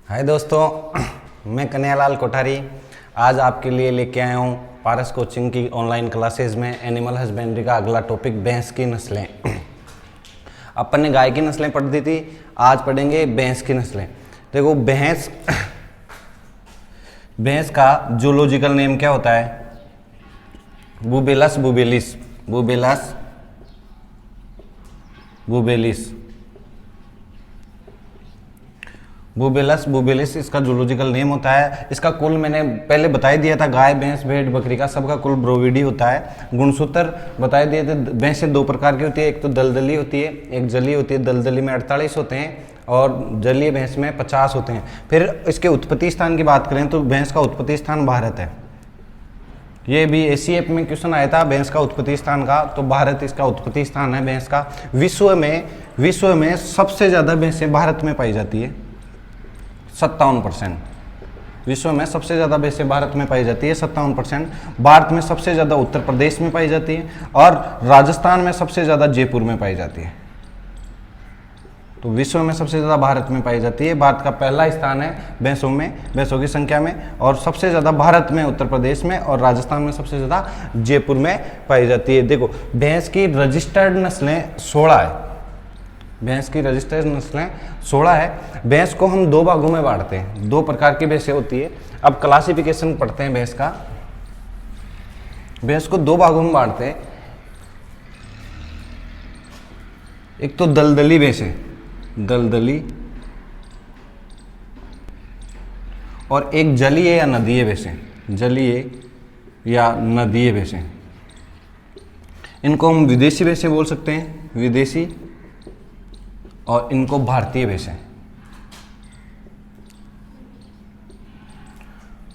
हाय दोस्तों, मैं कन्हैयालाल कोठारी आज आपके लिए लेके आया हूँ पारस कोचिंग की ऑनलाइन क्लासेस में एनिमल हस्बेंड्री का अगला टॉपिक भैंस की नस्लें। अपन ने गाय की नस्लें पढ़ दी थी, आज पढ़ेंगे भैंस की नस्लें। देखो भैंस का जूलॉजिकल नेम क्या होता है? बुबेलस बुबेलिस, बुबेलस बुबेलिस, बुबेलस बुबेलिस इसका जूलॉजिकल नेम होता है। इसका कुल मैंने पहले बता ही दिया था, गाय भैंस भेड़ बकरी का सबका कुल ब्रोविडी होता है। गुणसूत्र बता दिए थे। भैंसें दो प्रकार की होती है, एक तो दलदली होती है, एक जली होती है। दलदली में 48 होते हैं और जलीय भैंस में 50 होते हैं। फिर इसके उत्पत्ति स्थान की बात करें तो भैंस का उत्पत्ति स्थान भारत है। ये भी एसीएफ में क्वेश्चन आया था भैंस का उत्पत्ति स्थान का, तो भारत इसका उत्पत्ति स्थान है भैंस का। विश्व में सबसे ज्यादा भैंसें भारत में पाई जाती है, 57%। विश्व में सबसे ज़्यादा भैंसें भारत में पाई जाती है, 57%। भारत में सबसे ज़्यादा उत्तर प्रदेश में पाई जाती है और राजस्थान में सबसे ज़्यादा जयपुर में पाई जाती है। तो विश्व में सबसे ज़्यादा भारत में पाई जाती है। भारत का पहला स्थान है भैंसों की संख्या में, और सबसे ज़्यादा भारत में उत्तर प्रदेश में, और राजस्थान में सबसे ज़्यादा जयपुर में पाई जाती है। देखो भैंस की रजिस्टर्ड नस्लें 16 है। भैंस की रजिस्टर्ड नस्लें 16 है। भैंस को हम दो भागों में बांटते हैं, दो प्रकार की भैंसें होती है। अब क्लासिफिकेशन पढ़ते हैं भैंस का। भैंस को दो भागों में बांटते हैं, एक तो दलदली भैंसें, दलदली, और एक जलीय या नदीय भैंसें, जलीय या नदीय भैंसें। इनको हम विदेशी भैंसें बोल सकते हैं, विदेशी, और इनको भारतीय भैंसें,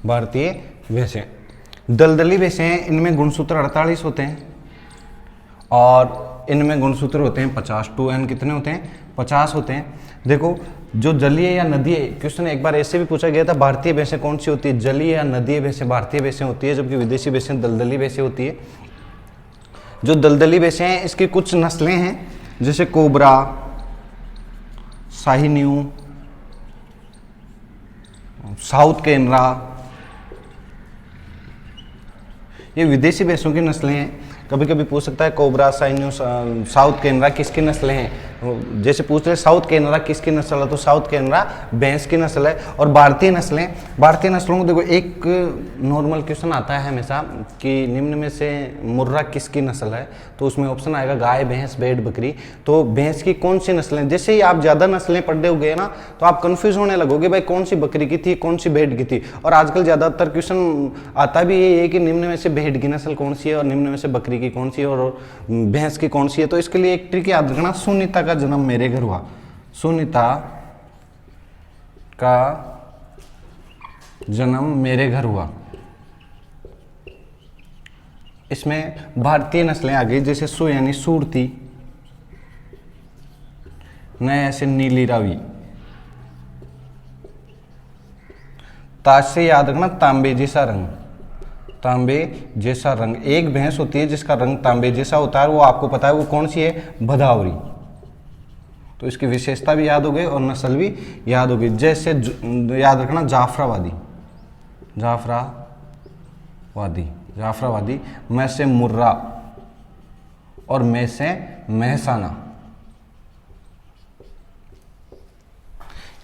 भारतीय भैंसें। दलदली भैंसें, इनमें गुणसूत्र 48 होते हैं और इनमें गुणसूत्र होते हैं 50। 2n कितने होते हैं? 50 होते हैं। देखो जो जलीय या नदीय, क्वेश्चन एक बार ऐसे भी पूछा गया था, भारतीय भैंसें कौन सी होती है? जलीय या नदीय भैंसें भारतीय भैंसें होती है, जबकि विदेशी भैंसें दलदली भैंसें होती है। जो दलदली भैंसें हैं इसकी कुछ नस्लें हैं, जैसे कोबरा, शाही न्यू, साउथ केनरा, ये विदेशी भैंसों की नस्लें हैं। कभी कभी पूछ सकता है कोबरा, शाही न्यू, साउथ केनरा किसकी नस्लें हैं? जैसे पूछ रहे साउथ केनरा किसकी नस्ल है, तो साउथ केनरा भैंस की नस्ल है। और भारतीय नस्लों को देखो, एक नॉर्मल क्वेश्चन आता है हमेशा कि निम्न में से मुर्रा किसकी नस्ल है, तो उसमें ऑप्शन आएगा गाय, भैंस, भेड़, बकरी। तो भैंस की कौन सी नस्लें? जैसे ही आप ज्यादा नस्लें पढ़े हो गए ना, तो आप कंफ्यूज होने लगोगे भाई कौन सी बकरी की थी, कौन सी भेड़ की थी। और आजकल ज्यादातर क्वेश्चन आता भी ये है कि निम्न में से भेड़ की नस्ल कौन सी है और निम्न में से बकरी की कौन सी है और भैंस की कौन सी है। तो इसके लिए एक ट्रिक याद रखना, सुनीता का जन्म मेरे घर हुआ, सुनीता का जन्म मेरे घर हुआ। इसमें भारतीय नस्लें आ गई, जैसे सु यानी सूरती, नए ऐसे नीली रावी, ताज से याद रखना तांबे जैसा रंग, तांबे जैसा रंग। एक भैंस होती है जिसका रंग तांबे जैसा होता है, वो आपको पता है वो कौन सी है? भदावरी। तो इसकी विशेषता भी याद हो गई और नस्ल भी याद हो गई। जैसे याद रखना जाफराबादी, जाफराबादी, मैं से मुर्रा और मैं से महसाना,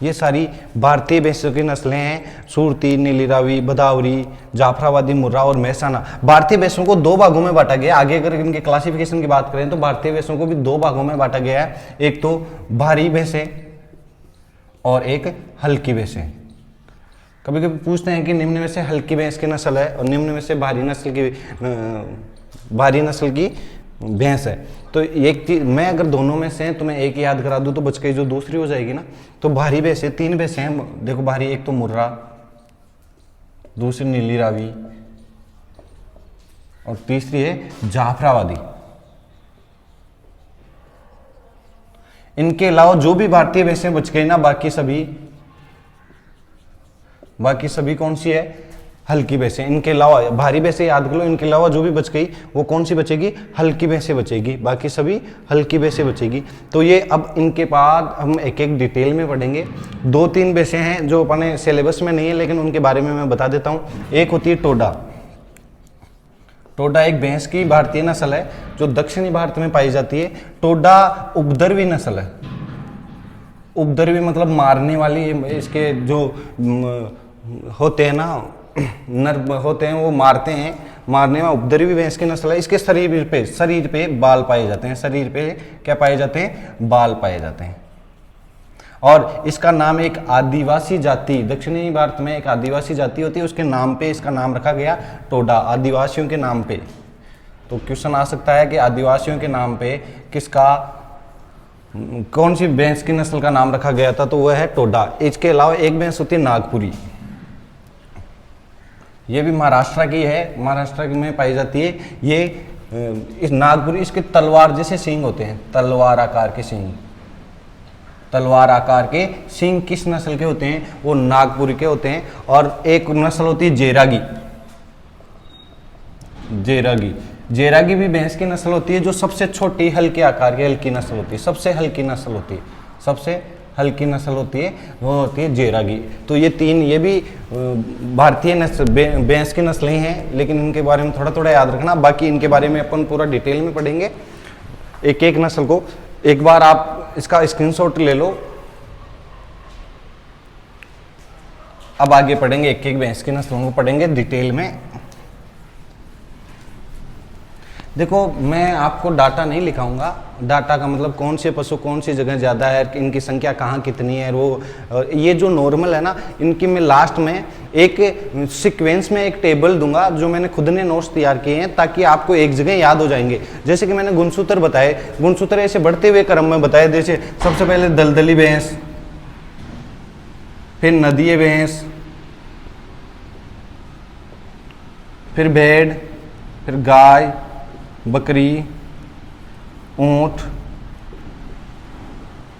ये सारी भारतीय भैंसों की नस्लें हैं। सूरती, नीली रावी, भदावरी, जाफराबादी, मुर्रा और महसाना। भारतीय भैंसों को दो भागों में बांटा गया। आगे अगर इनके क्लासिफिकेशन की बात करें तो भारतीय भैंसों को भी दो भागों में बांटा गया है, एक तो भारी भैंसें और एक हल्की भैंसें। कभी कभी पूछते हैं कि निम्न में से हल्की भैंस की नस्ल है और निम्न में से भारी नस्ल की भैंस है। तो एक चीज मैं अगर दोनों में से तुम्हें एक याद करा दूं तो बच गई जो दूसरी हो जाएगी ना। तो भारी भैंसें, 3 भैंसें हैं। देखो भारी, एक तो मुर्रा, दूसरी नीली रावी और तीसरी है जाफराबादी। इनके अलावा जो भी भारतीय भैंसें बच गई ना, बाकी सभी कौन सी है? हल्की भैंसें। इनके अलावा भारी भैंसें याद कर लो, इनके अलावा जो भी बच गई वो कौन सी बचेगी, हल्की भैंसें बचेगी, बाकी सभी हल्की भैंसें बचेगी। तो ये अब इनके बाद हम एक एक डिटेल में पढ़ेंगे। 2-3 भैंसें हैं जो अपने सिलेबस में नहीं है, लेकिन उनके बारे में मैं बता देता हूँ। एक होती है टोडा। टोडा एक भैंस की भारतीय नस्ल है जो दक्षिणी भारत में पाई जाती है। टोडा उपद्रवी नस्ल है। उपद्रवी मतलब मारने वाली। इसके जो होते हैं ना, नर होते हैं, वो मारते हैं, मारने में उपद्रवी भैंस की नस्ल है। इसके शरीर पे बाल पाए जाते हैं। शरीर पे क्या पाए जाते हैं, बाल पाए जाते हैं। और इसका नाम एक आदिवासी जाति, दक्षिणी भारत में एक आदिवासी जाति होती है, उसके नाम पे इसका नाम रखा गया टोडा, आदिवासियों के नाम पे। तो क्वेश्चन आ सकता है कि आदिवासियों के नाम पे किसका, कौन सी भैंस की नस्ल का नाम रखा गया था, तो वह है टोडा। इसके अलावा एक भैंस होती है नागपुरी। ये भी महाराष्ट्र की है, महाराष्ट्र में पाई जाती है। ये इस नागपुरी, इसके तलवार जैसे सींग होते हैं, तलवार आकार के सींग। तलवार आकार के सींग किस नस्ल के होते हैं, वो नागपुरी के होते हैं। और एक नस्ल होती है जेरागी। जेरागी, जेरागी भी भैंस की नस्ल होती है जो सबसे छोटी हल्के आकार की हल्की नस्ल होती है, सबसे हल्की नस्ल होती है, सबसे हल्की नस्ल होती है, वो होती है जेरागी। तो ये तीन, ये भी भारतीय नस्ल भैंस की नस्लें हैं, लेकिन इनके बारे में थोड़ा थोड़ा याद रखना। बाकी इनके बारे में अपन पूरा डिटेल में पढ़ेंगे, एक एक नस्ल को। एक बार आप इसका स्क्रीनशॉट ले लो। अब आगे पढ़ेंगे, एक एक भैंस की नस्लों को पढ़ेंगे डिटेल में। देखो, मैं आपको डाटा नहीं लिखाऊंगा। डाटा का मतलब कौन से पशु कौन सी जगह ज़्यादा है, इनकी संख्या कहाँ कितनी है, वो ये जो नॉर्मल है ना, इनकी मैं लास्ट में एक सीक्वेंस में एक टेबल दूंगा जो मैंने खुद ने नोट्स तैयार किए हैं, ताकि आपको एक जगह याद हो जाएंगे। जैसे कि मैंने गुणसूत्र बताए, गुणसूत्र ऐसे बढ़ते हुए क्रम में बताए। जैसे सबसे पहले दलदली भैंस, फिर नदीय भैंस, फिर भेड़, फिर गाय, बकरी, ऊंट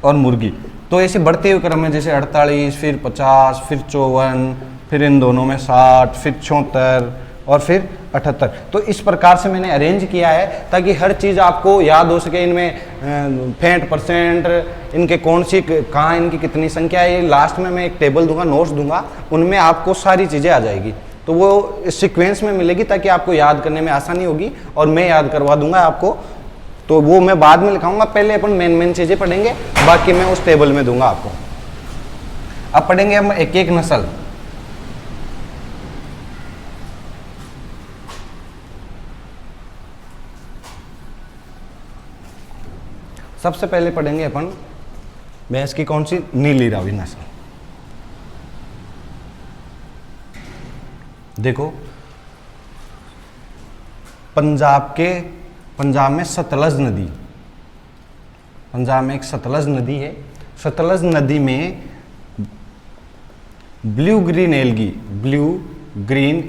और मुर्गी। तो ऐसे बढ़ते हुए क्रम में, जैसे 48, फिर 50, फिर 54, फिर इन दोनों में 60, फिर 74 और फिर 78। तो इस प्रकार से मैंने अरेंज किया है ताकि हर चीज़ आपको याद हो सके। इनमें फैट परसेंट, इनके कौन सी कहाँ इनकी कितनी संख्या है, लास्ट में मैं एक टेबल दूंगा, नोट्स दूंगा, उनमें आपको सारी चीज़ें आ जाएगी। तो वो इस सीक्वेंस में मिलेगी ताकि आपको याद करने में आसानी होगी, और मैं याद करवा दूंगा आपको। तो वो मैं बाद में लिखाऊंगा, पहले अपन मेन चीजें पढ़ेंगे, बाकी मैं उस टेबल में दूंगा आपको। अब पढ़ेंगे हम एक एक नस्ल। सबसे पहले पढ़ेंगे अपन भैंस की कौन सी, नीली रावी नस्ल। देखो, पंजाब में सतलज नदी, पंजाब में एक सतलज नदी है। सतलज नदी में ब्लू ग्रीन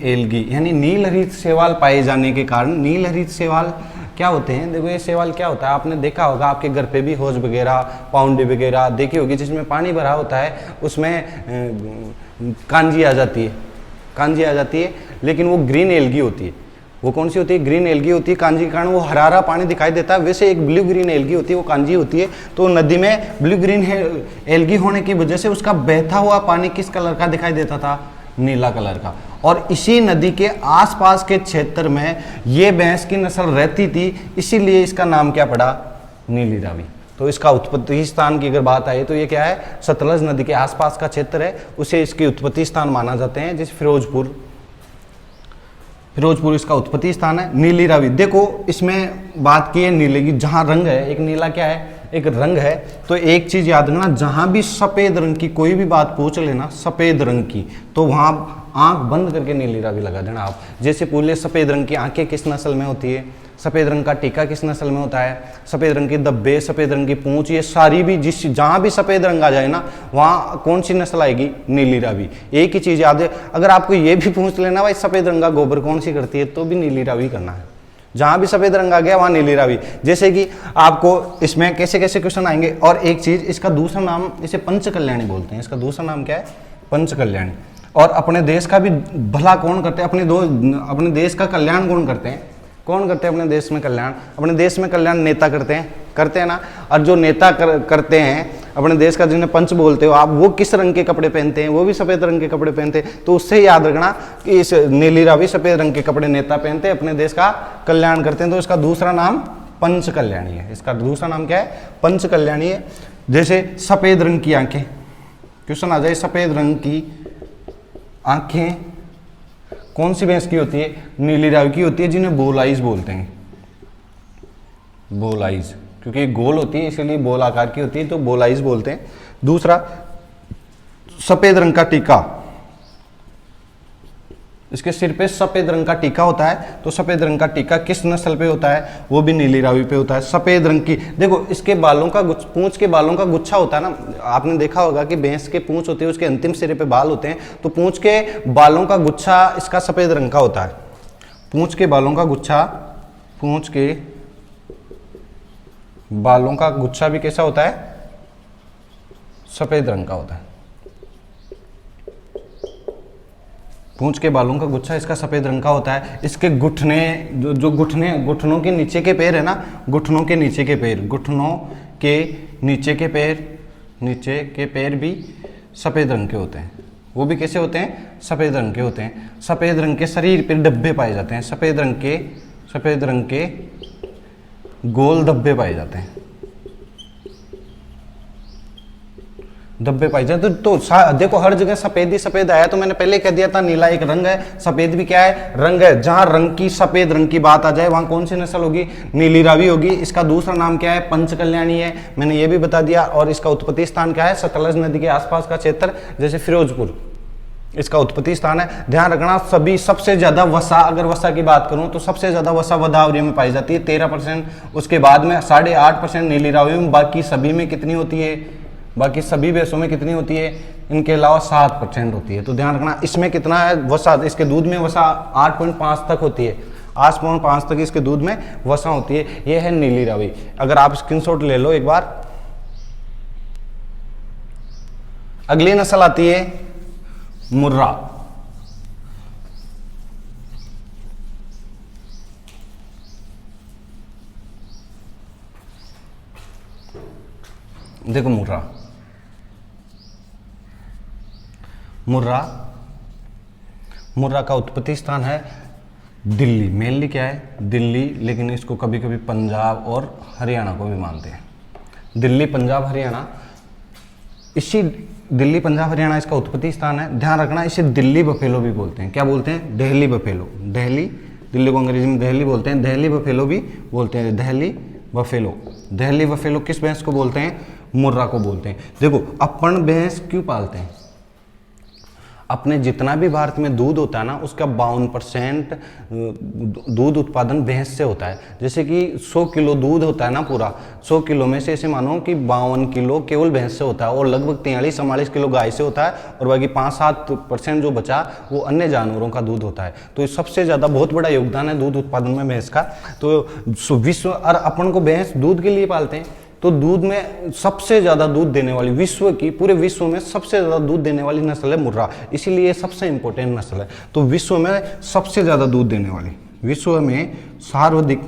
एल्गी यानी नील हरित शैवाल पाए जाने के कारण, नील हरित शैवाल क्या होते हैं, देखो ये शैवाल क्या होता है, आपने देखा होगा आपके घर पे भी हौज वगैरह, पाउंडी वगैरह देखी होगी, जिसमें पानी भरा होता है, उसमें कांजी आ जाती है, कांजी आ जाती है, लेकिन वो ग्रीन एल्गी होती है। वो कौन सी होती है, ग्रीन एल्गी होती है। कांजी के कारण वो हरारा पानी दिखाई देता है। वैसे एक ब्लू ग्रीन एल्गी होती है, वो कांजी होती है। तो नदी में ब्लू ग्रीन एल्गी होने की वजह से उसका बहता हुआ पानी किस कलर का दिखाई देता था, नीला कलर का। और इसी नदी के आसपास के क्षेत्र में ये भैंस की नस्ल रहती थी, इसीलिए इसका नाम क्या पड़ा, नीली रावी। तो इसका उत्पत्ति स्थान की अगर बात आई तो ये क्या है, सतलज नदी के आसपास का क्षेत्र है, उसे इसके उत्पत्ति स्थान माना जाते हैं। जैसे फिरोजपुर इसका उत्पत्ति स्थान है। नीली रावी, देखो इसमें बात की है नीले की, जहाँ रंग है, एक नीला क्या है, एक रंग है। तो एक चीज याद रखना, जहां भी सफेद रंग की कोई भी बात पूछ लेना, सफेद रंग की, तो वहां आंख बंद करके नीली रावी लगा देना आप। जैसे पूछले सफेद रंग की आंखें किस नस्ल में होती है, सफेद रंग का टीका किस नस्ल में होता है, सफेद रंग के धब्बे, सफेद रंग की पूंछ, ये सारी भी जहां भी सफेद रंग आ जाए ना, वहां कौन सी नस्ल आएगी, नीली रावी। एक ही चीज याद है, अगर आपको ये भी पूछ लेना भाई सफेद रंग का गोबर कौन सी करती है, तो भी नीली रावी करना है। जहां भी सफेद रंग आ गया वहां नीली रावी। जैसे कि आपको इसमें कैसे कैसे क्वेश्चन आएंगे। और एक चीज, इसका दूसरा नाम, इसे पंचकल्याणी बोलते हैं। इसका दूसरा नाम क्या है, पंचकल्याणी। और अपने देश का भी भला कौन करते हैं, अपने देश का कल्याण कौन करते हैं, कौन करते हैं अपने देश में कल्याण, अपने देश में कल्याण नेता करते हैं ना। और जो नेता करते हैं अपने देश का, जिन्हें पंच बोलते हो आप, वो किस रंग के कपड़े पहनते हैं, वो भी सफेद रंग के कपड़े पहनते हैं। तो उससे याद रखना कि इस नीली रावी सफेद रंग के कपड़े नेता पहनते हैं, अपने देश का कल्याण करते हैं। तो इसका दूसरा नाम पंच कल्याणी है। इसका दूसरा नाम क्या है, पंच कल्याणी है। जैसे सफेद रंग की आंखें, क्वेश्चन आ जाए, सफेद रंग की आंखें कौन सी भैंस की होती है, नीली रावी की होती है, जिन्हें बोल आइज बोलते हैं। बोल आइज, क्योंकि गोल होती है इसलिए बोल आकार की होती है, तो बोल आइज बोलते हैं। दूसरा सफेद रंग का टीका, इसके सिर पे सफेद रंग का टीका होता है। तो सफेद रंग का टीका किस नस्ल पे होता है, वो भी नीली रावी पे होता है। सफेद रंग की, देखो इसके बालों का पूंछ के बालों का गुच्छा होता है ना, आपने देखा होगा कि भैंस के पूंछ होती है, उसके अंतिम सिरे पे बाल होते हैं, तो पूंछ के बालों का गुच्छा इसका सफेद रंग का होता है। पूंछ के बालों का गुच्छा, पूंछ के बालों का गुच्छा भी कैसा होता है, सफेद रंग का होता है। पूंछ के बालों का गुच्छा इसका सफेद रंग का होता है। इसके घुटने, जो घुटनों के नीचे के पैर है ना, घुटनों के नीचे के पैर, घुटनों के नीचे के पैर भी सफेद रंग के होते हैं। वो भी कैसे होते हैं, सफेद रंग के होते हैं। सफेद रंग के शरीर पर धब्बे पाए जाते हैं, सफेद रंग के गोल धब्बे पाए जाते हैं, धब्बे पाए जाते। तो देखो हर जगह सफेद ही सफेद आया, तो मैंने पहले कह दिया था नीला एक रंग है, सफेद भी क्या है, रंग है। जहां रंग की, सफेद रंग की बात आ जाए, वहां कौन सी नस्ल होगी, नीली रावी होगी। इसका दूसरा नाम क्या है, पंच कल्याणी है, मैंने ये भी बता दिया। और इसका उत्पत्ति स्थान क्या है, सतलज नदी के आसपास का क्षेत्र, जैसे फिरोजपुर इसका उत्पत्ति स्थान है। ध्यान रखना, सभी सबसे ज्यादा वसा, अगर वसा की बात करूं तो सबसे ज्यादा वसा गोदावरी में पाई जाती है 13%, उसके बाद में 8.5% नीली रावी में, बाकी सभी में कितनी होती है, बाकी सभी भैंसों में कितनी होती है, इनके अलावा 7% होती है। तो ध्यान रखना, इसमें कितना है वसा, इसके दूध में वसा 8.5 तक होती है, 8.5 तक इसके दूध में वसा होती है। ये है नीली रावी। अगर आप स्क्रीनशॉट ले लो एक बार। अगली नस्ल आती है मुर्रा। देखो मुर्रा, मुर्रा का उत्पत्ति स्थान है दिल्ली। मेनली क्या है, दिल्ली, लेकिन इसको कभी कभी पंजाब और हरियाणा को भी मानते हैं। दिल्ली, पंजाब, हरियाणा, इसी दिल्ली, पंजाब, हरियाणा इसका उत्पत्ति स्थान है। ध्यान रखना, इसे दिल्ली बफेलो भी बोलते हैं। क्या बोलते हैं, दिल्ली बफेलो। दिल्ली को अंग्रेजी में दिल्ली बोलते हैं, दिल्ली बफेलो भी बोलते हैं। दिल्ली बफेलो किस भैंस को बोलते हैं, मुर्रा को बोलते हैं। देखो अपन भैंस क्यों पालते हैं, अपने जितना भी भारत में दूध होता है ना, उसका 52% दूध उत्पादन भैंस से होता है। जैसे कि 100 किलो दूध होता है ना, पूरा 100 किलो में से ऐसे मानो कि 52 किलो केवल भैंस से होता है, और लगभग 43-44 किलो गाय से होता है, और बाकी 5-7% जो बचा वो अन्य जानवरों का दूध होता है। तो सबसे ज़्यादा बहुत बड़ा योगदान है दूध उत्पादन में भैंस का। तो विश्व, और अपन को भैंस दूध के लिए पालते हैं, तो दूध में सबसे ज़्यादा दूध देने वाली, विश्व की, पूरे विश्व में सबसे ज़्यादा दूध देने वाली नस्ल है मुर्रा, इसीलिए ये सबसे इंपॉर्टेंट नस्ल है। तो विश्व में सबसे ज़्यादा दूध देने वाली, विश्व में सर्वाधिक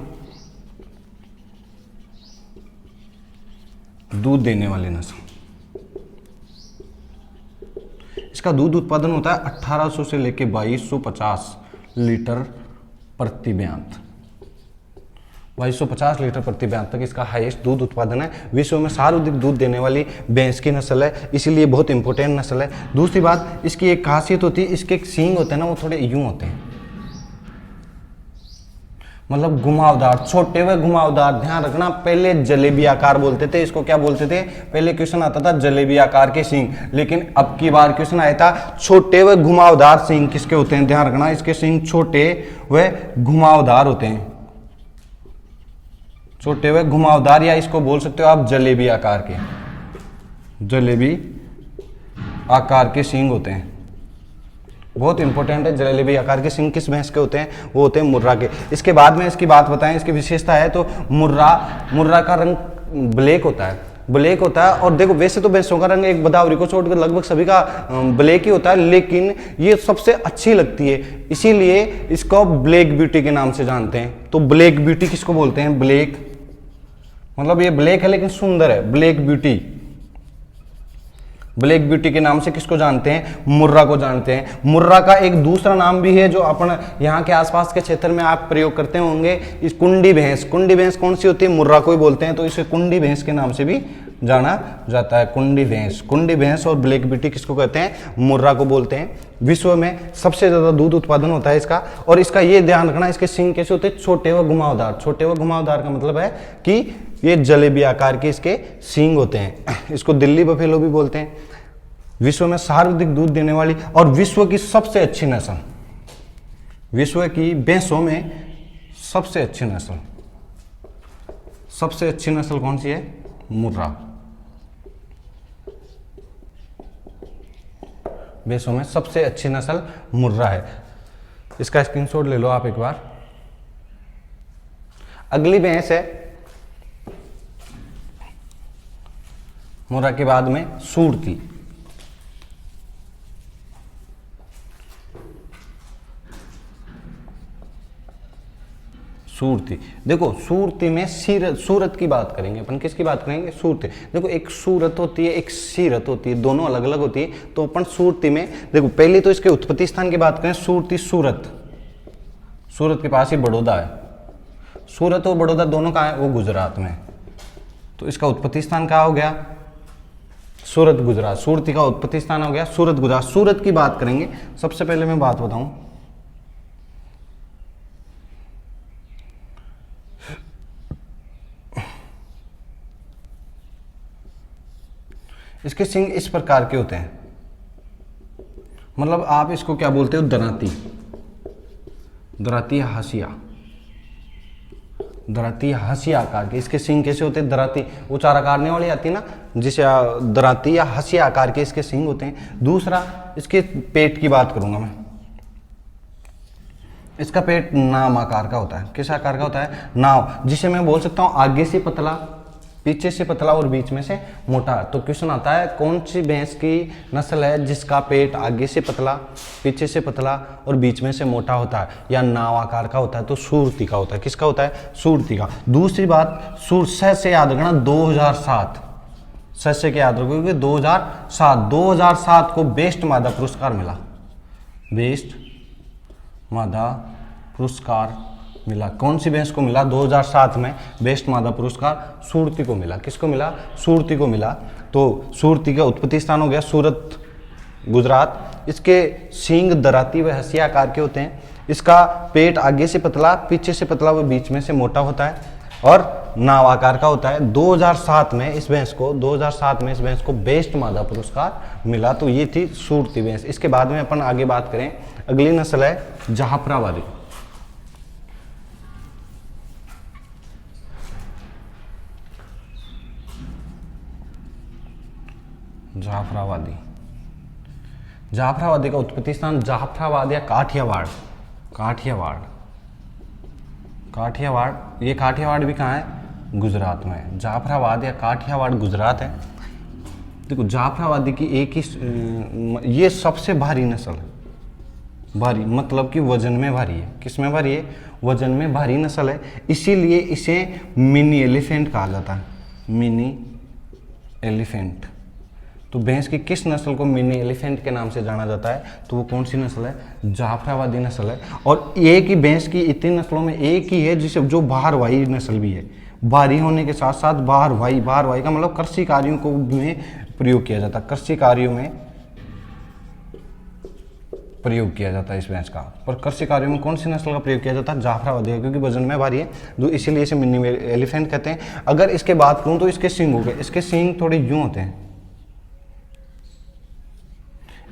दूध देने वाली नस्ल। इसका दूध उत्पादन होता है 1800 से लेकर 2250 लीटर प्रति ब्यांत। 2250 लीटर प्रति ब्यांत तक इसका हाईएस्ट दूध उत्पादन है। विश्व में सर्वाधिक दूध देने वाली भैंस की नस्ल है, इसीलिए बहुत इंपॉर्टेंट नस्ल है। दूसरी बात, इसकी एक खासियत होती है, इसके सींग होते हैं ना, वो थोड़े यूं होते हैं, मतलब घुमावदार, छोटे हुए घुमावदार। ध्यान रखना, पहले जलेबी आकार बोलते थे इसको, क्या बोलते थे, पहले क्वेश्चन आता था जलेबी आकार के सींग, लेकिन अब की बार क्वेश्चन आया था छोटे हुए घुमावदार सींग किसके होते हैं। ध्यान रखना, इसके सींग छोटे व घुमावदार होते हैं, छोटे हुए घुमावदार, या इसको बोल सकते हो आप जलेबी आकार के, जलेबी आकार के सींग होते हैं। बहुत इंपॉर्टेंट है, जलेबी आकार के सींग किस भैंस के होते हैं, वो होते हैं मुर्रा के। इसके बाद में इसकी बात बताएं, इसकी विशेषता है तो मुर्रा का रंग ब्लैक होता है। ब्लैक होता है। और देखो वैसे तो भैंसों का रंग एक बदावरी को छोड़कर लगभग सभी का ब्लैक ही होता है, लेकिन ये सबसे अच्छी लगती है, इसीलिए इसको ब्लैक ब्यूटी के नाम से जानते हैं। तो ब्लैक ब्यूटी किसको बोलते हैं? ब्लैक मतलब ये ब्लैक है लेकिन सुंदर है, ब्लैक ब्यूटी। ब्लैक ब्यूटी के नाम से किसको जानते हैं? मुर्रा को जानते हैं। मुर्रा का एक दूसरा नाम भी है जो अपन यहाँ के आसपास के क्षेत्र में आप प्रयोग करते होंगे, इस कुंडी भैंस। कुंडी भैंस कौन सी होती है? मुर्रा को ही बोलते हैं, तो इसे कुंडी भैंस के नाम से भी जाना जाता है। कुंडी भैंस, कुंडी भैंस और ब्लैक ब्यूटी किसको कहते हैं? मुर्रा को बोलते हैं। विश्व में सबसे ज्यादा दूध उत्पादन होता है इसका। और इसका ये ध्यान रखना, इसके सींग कैसे होते हैं? छोटे व घुमावदार। छोटे व घुमावदार का मतलब है कि ये जलेबी आकार के इसके सींग होते हैं। इसको दिल्ली बफेलो भी बोलते हैं। विश्व में सर्वाधिक दूध देने वाली और विश्व की सबसे अच्छी नस्ल, विश्व की भैंसों में सबसे अच्छी नस्ल, सबसे अच्छी नस्ल कौन सी है? मुर्रा। भैंसों में सबसे अच्छी नस्ल मुर्रा है। इसका स्क्रीनशॉट ले लो आप एक बार। अगली भैंस है मुर्रा के बाद में सूरती। सूरती, देखो सूरती में सूरत की बात करेंगे अपन। किसकी बात करेंगे? सूरती। देखो एक सूरत होती है, एक सीरत होती है, दोनों अलग अलग होती है। तो अपन सूरती में देखो पहले तो इसके उत्पत्ति स्थान की बात करें। सूरती सूरत, सूरत के पास ही बड़ौदा है। सूरत और बड़ौदा दोनों कहाँ है? वो गुजरात में। तो इसका उत्पत्ति स्थान कहाँ हो गया? सूरत गुजरात। सूरती का उत्पत्ति स्थान हो गया सूरत गुजरात। सूरत की बात करेंगे। सबसे पहले मैं बात बताऊं, इसके सींग इस प्रकार के होते हैं, मतलब आप इसको क्या बोलते हो? दराती, दराती हसिया, दराती हसिया आकार के इसके सींग कैसे होते हैं? दराती, वो चारा काटने वाली आती है ना, जिसे दराती या हसिया आकार के इसके सींग होते हैं। दूसरा इसके पेट की बात करूंगा मैं। इसका पेट नाव आकार का होता है। किस आकार का होता है? नाव, जिसे मैं बोल सकता हूं आगे से पतला, पीछे से पतला और बीच में से मोटा। तो क्वेश्चन आता है कौन सी भैंस की नस्ल है जिसका पेट आगे से पतला, पीछे से पतला और बीच में से मोटा होता है या नाव आकार का होता है? तो सूरती का होता है। किसका होता है? सूरती का। दूसरी बात, स से याद रखना 2007, स से क्या याद रखोगे? 2007 को बेस्ट मादा पुरस्कार मिला, बेस्ट मादा पुरस्कार मिला। कौन सी भैंस को मिला? 2007 में बेस्ट मादा पुरस्कार सूरती को मिला। किसको मिला? सूरती को मिला। तो सूरती का उत्पत्ति स्थान हो गया सूरत गुजरात। इसके सींग दराती व हसिया आकार के होते हैं। इसका पेट आगे से पतला, पीछे से पतला व बीच में से मोटा होता है और नाव आकार का होता है। 2007 में इस भैंस को बेस्ट मादा पुरस्कार मिला। तो ये थी सूरती भैंस। इसके बाद में अपन आगे बात करें, अगली नस्ल है जाफराबादी। जाफराबादी, जाफराबादी का उत्पत्ति स्थान जाफराबाद या काठियावाड़, काठियावाड़, काठियावाड़। ये काठियावाड़ भी कहाँ है? गुजरात में है। जाफराबाद या काठियावाड़ गुजरात है। देखो जाफराबादी की एक ही, ये सबसे भारी नस्ल है। भारी मतलब कि वजन में भारी है। किस में भारी है? वजन में भारी नस्ल है, इसीलिए इसे मिनी एलिफेंट कहा जाता है। Mini elephant. तो भैंस की किस नस्ल को मिनी एलिफेंट के नाम से जाना जाता है? तो वो कौन सी नस्ल है? जाफराबादी नस्ल है। और एक ही भैंस की इतनी नस्लों में एक ही है जिसे जो बाहरवाही नस्ल भी है। भारी होने के साथ साथ बाहरवाही, बाहरवाही का मतलब कृषि कार्यों को में प्रयोग किया जाता है। कृषि कार्यों में प्रयोग किया जाता है इस भैंस का। पर कृषि कार्यों में कौन सी नस्ल का प्रयोग किया जाता है? जाफराबादी है, क्योंकि वजन में भारी है, तो इसीलिए इसे मिनी एलिफेंट कहते हैं। अगर इसके बात करूं तो इसके सींग हो गए। इसके सींग थोड़े यूं होते हैं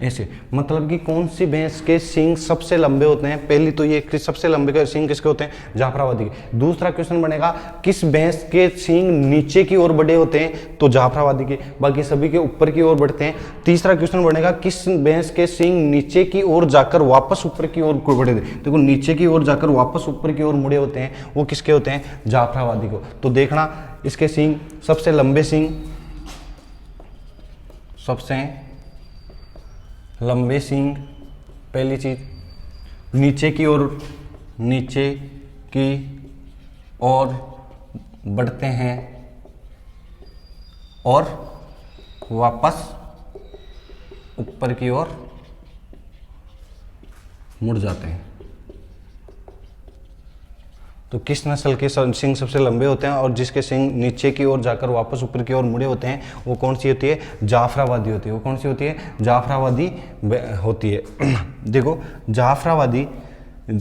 ऐसे, मतलब कि कौन सी भैंस के सींग सबसे लंबे होते हैं? पहली तो ये सबसे लंबे के सींग किसके होते हैं? जाफराबादी के। दूसरा क्वेश्चन बनेगा किस भैंस के सींग नीचे की ओर बड़े होते हैं? तो जाफराबादी के। बाकी सभी के ऊपर की ओर बढ़ते हैं। तीसरा क्वेश्चन बनेगा किस भैंस के सींग नीचे की ओर जाकर वापस ऊपर की ओर बढ़े? देखो नीचे की ओर जाकर वापस ऊपर की ओर मुड़े होते हैं, वो किसके होते हैं? जाफराबादी को। तो देखना इसके सींग सबसे लंबे सींग सबसे लंबे सींग, पहली चीज। नीचे की ओर बढ़ते हैं और वापस ऊपर की ओर मुड़ जाते हैं। तो किस नस्ल के सींग सबसे लंबे होते हैं और जिसके सींग नीचे की ओर जाकर वापस ऊपर की ओर मुड़े होते हैं, वो कौन सी होती है? जाफराबादी होती है। वो कौन सी होती है? जाफराबादी होती है। देखो, जाफराबादी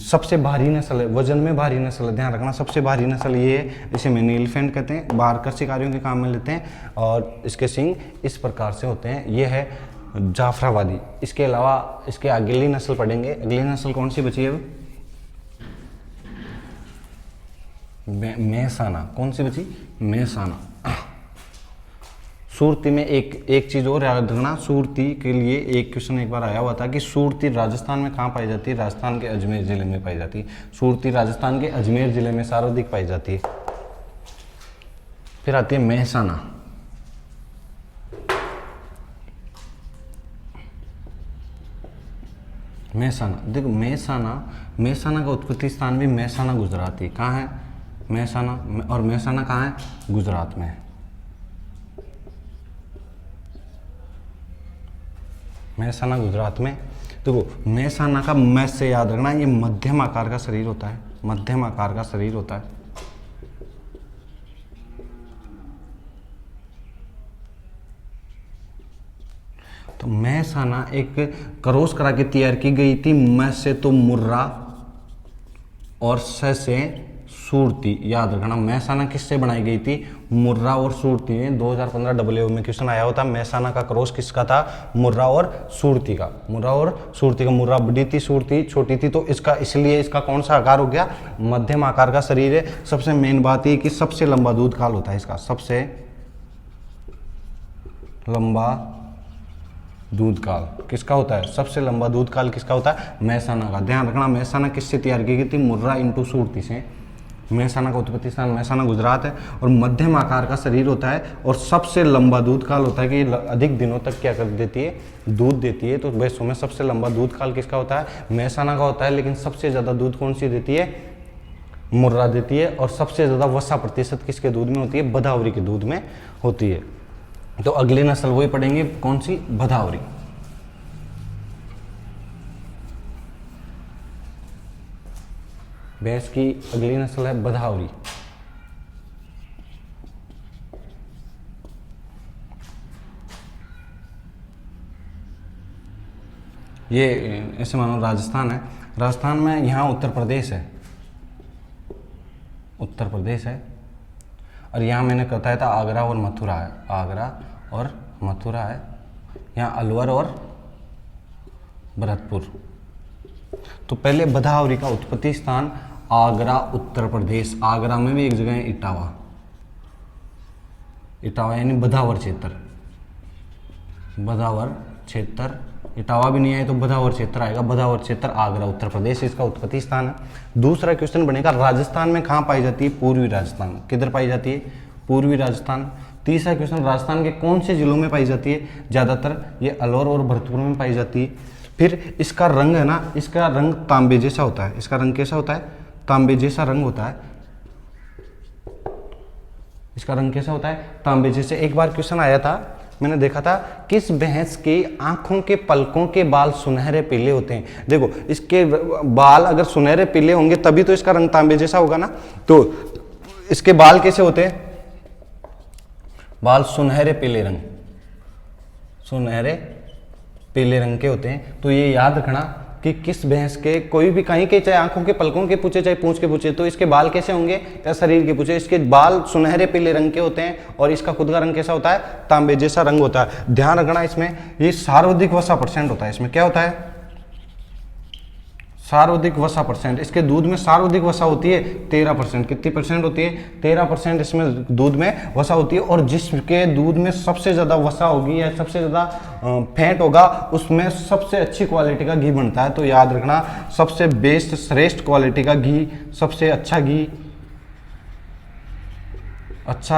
सबसे भारी नस्ल है, वजन में भारी नस्ल है, ध्यान रखना। सबसे भारी नस्ल ये है, इसे मैनी एलिफेंट कहते हैं, बाहर कर शिकारियों के काम में लेते हैं और इसके सींग इस प्रकार से होते हैं। ये है जाफराबादी। इसके अलावा इसके अगली नस्ल पढ़ेंगे। अगली नस्ल कौन सी बची है? मेहसाना। कौन सी बची? मेहसाना। सूरती में एक चीज और याद रखना, सूरती के लिए एक क्वेश्चन एक बार आया हुआ था कि सूरती राजस्थान में कहाँ पाई जाती है? राजस्थान के अजमेर जिले में पाई जाती है। सूरती राजस्थान के अजमेर जिले में सर्वाधिक पाई जाती है। फिर आती है मेहसाना। मेहसाना, देखो मेहसाना का उत्पत्ति स्थान भी मेहसाना गुजरात ही। कहाँ है? मेहसाना। और मेहसाना कहाँ है? गुजरात में है। मेहसाना गुजरात में। देखो, मेहसाना का मैस से याद रखना, ये मध्यम आकार का शरीर होता है। मध्यम आकार का शरीर होता है। तो मेहसाना एक क्रॉस करा के तैयार की गई थी। मैं से तो मुर्रा और स से सूरती। याद रखना, मेहसाना किससे बनाई गई थी? मुर्रा और सूरती में। 2015 डब्ल्यू में क्वेश्चन आया होता। मेहसाना का क्रॉस किसका था? मुर्रा और सूरती का। मुर्रा और सूरती का। मुर्रा बड़ी थी, सूरती छोटी थी, तो इसका इसलिए इसका कौन सा आकार हो गया? मध्यम आकार का शरीर है। सबसे मेन बात ये कि सबसे लंबा दूध काल होता है इसका। सबसे लंबा दूध काल किसका होता है? सबसे लंबा दूध काल किसका होता है? मेहसाना का। ध्यान रखना, मेहसाना किससे तैयार की गई थी? मुर्रा इंटू सूरती से। मेहसाना का उत्पत्ति स्थान मेहसाना गुजरात है और मध्यम आकार का शरीर होता है और सबसे लंबा दूध काल होता है कि अधिक दिनों तक क्या कर देती है? दूध देती है। तो वैसों में सबसे लंबा दूध काल किसका होता है? मेहसाना का होता है। लेकिन सबसे ज़्यादा दूध कौन सी देती है? मुर्रा देती है। और सबसे ज़्यादा वसा प्रतिशत किसके दूध में होती है? भदावरी के दूध में होती है। तो अगली नस्ल वही पढ़ेंगे, कौन सी? भदावरी। भैंस की अगली नस्ल है भदावरी। ये ऐसे मानो राजस्थान है। राजस्थान में यहाँ उत्तर प्रदेश है। उत्तर प्रदेश है और यहाँ मैंने बताया था आगरा और मथुरा है। आगरा और मथुरा है। यहाँ अलवर और भरतपुर। तो पहले भदावरी का उत्पत्ति स्थान आगरा, उत्तर प्रदेश। आगरा में भी एक जगह है इटावा। इटावा यानी बधावर क्षेत्र। बधावर क्षेत्र। इटावा भी नहीं आए तो बधावर क्षेत्र आएगा। बधावर क्षेत्र आगरा, उत्तर प्रदेश, इसका उत्पत्ति स्थान है। दूसरा क्वेश्चन बनेगा, राजस्थान में कहाँ पाई जाती है? पूर्वी राजस्थान। किधर पाई जाती है? पूर्वी राजस्थान। तीसरा क्वेश्चन, राजस्थान के कौन से जिलों में पाई जाती है? ज़्यादातर ये अलवर और भरतपुर में पाई जाती है। फिर इसका रंग है ना, इसका रंग तांबे जैसा होता है। इसका रंग कैसा होता है? तांबे जैसा रंग होता है। इसका रंग कैसा होता है? तांबे जैसे। एक बार क्वेश्चन आया था, मैंने देखा था, किस भैंस की आंखों के पलकों के बाल सुनहरे पीले होते हैं? देखो, इसके बाल अगर सुनहरे पीले होंगे तभी तो इसका रंग तांबे जैसा होगा ना। तो इसके बाल कैसे होते हैं? बाल सुनहरे पीले रंग, सुनहरे पीले रंग के होते हैं। तो ये याद रखना कि किस भैंस के, कोई भी कहीं के, चाहे आंखों के पलकों के पूछे चाहे पूंछ के पूछे, तो इसके बाल कैसे होंगे या शरीर के पूछे, इसके बाल सुनहरे पीले रंग के होते हैं और इसका खुद का रंग कैसा होता है? तांबे जैसा रंग होता है। ध्यान रखना, इसमें ये सर्वाधिक वसा परसेंट होता है। इसमें क्या होता है? सर्वाधिक वसा परसेंट। इसके दूध में सर्वाधिक वसा होती है 13%। कितनी परसेंट होती है? 13% इसमें दूध में वसा होती है। और जिसके दूध में सबसे ज़्यादा वसा होगी या सबसे ज़्यादा फैट होगा, उसमें सबसे अच्छी क्वालिटी का घी बनता है। तो याद रखना, सबसे बेस्ट, श्रेष्ठ क्वालिटी का घी, सबसे अच्छा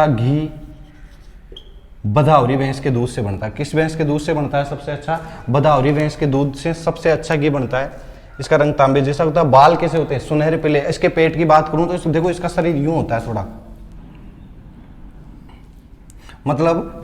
घी बदावरी भैंस के दूध से बनता है। किस भैंस के दूध से बनता है सबसे अच्छा? बदावरी भैंस के दूध से सबसे अच्छा घी बनता है। इसका रंग तांबे जैसा होता है। बाल कैसे होते हैं? सुनहरे पीले। इसके पेट की बात करूं तो देखो इसका शरीर यूं होता है थोड़ा, मतलब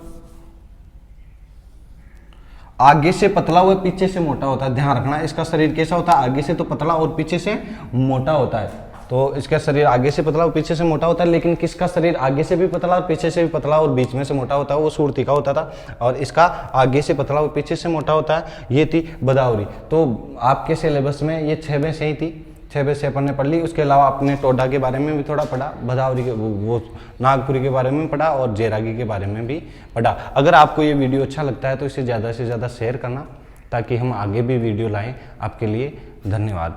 आगे से पतला हुआ पीछे से मोटा होता है। ध्यान रखना, इसका शरीर कैसा होता है? आगे से तो पतला और पीछे से मोटा होता है। तो इसका शरीर आगे से पतला और पीछे से मोटा होता है, लेकिन किसका शरीर आगे से भी पतला और पीछे से भी पतला और बीच में से मोटा होता है? वो सुरती का होता था। और इसका आगे से पतला और पीछे से मोटा होता है। ये थी बदावरी। तो आपके सिलेबस में ये 6 भैंसें ही थी। 6 भैंसें अपन ने पढ़ ली। उसके अलावा आपने टोडा के बारे में भी थोड़ा पढ़ा, बदावरी के वो नागपुरी के बारे में पढ़ा और जयरागी के बारे में भी पढ़ा। अगर आपको ये वीडियो अच्छा लगता है तो इसे ज़्यादा से ज़्यादा शेयर करना, ताकि हम आगे भी वीडियो लाएं आपके लिए। धन्यवाद।